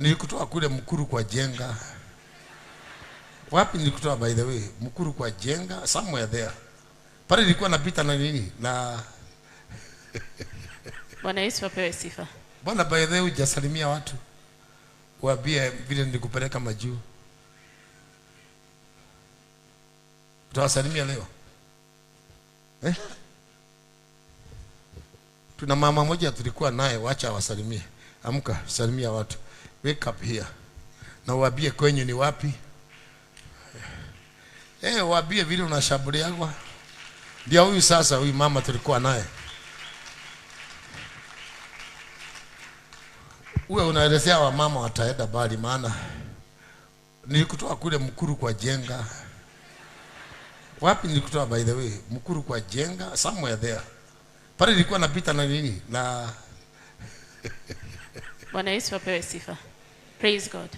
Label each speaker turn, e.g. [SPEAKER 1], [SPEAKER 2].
[SPEAKER 1] Nilikutoa kule Mkuru kwa Jenga. Wapi nilikutoa by the way? Mkuru kwa Jenga, somewhere there. Pale nilikuwa napita na nini? Na
[SPEAKER 2] Bwana Yesu apewe sifa.
[SPEAKER 1] Bwana, by the way hujasalimia watu. Waambie vile nilikupeleka majuu. Utawasalimia leo? Tuna mama moja tulikuwa naye, wacha awasalimie. Amka, salimia watu. Wake up here. Na waambie kwenyu ni wapi? Waambie vile unashambulia kwa. Ndio huyu sasa, huyu mama tulikuwa naye. Uwe unaelezea wa mama wataenda bali, maana nilikutoa kule Mkuru kwa Jenga. Wapi nilikutoa by the way? Mkuru kwa Jenga, somewhere there. Pale nilikuwa napita na nini? Na
[SPEAKER 2] Bwana Yesu apewe sifa. Praise God.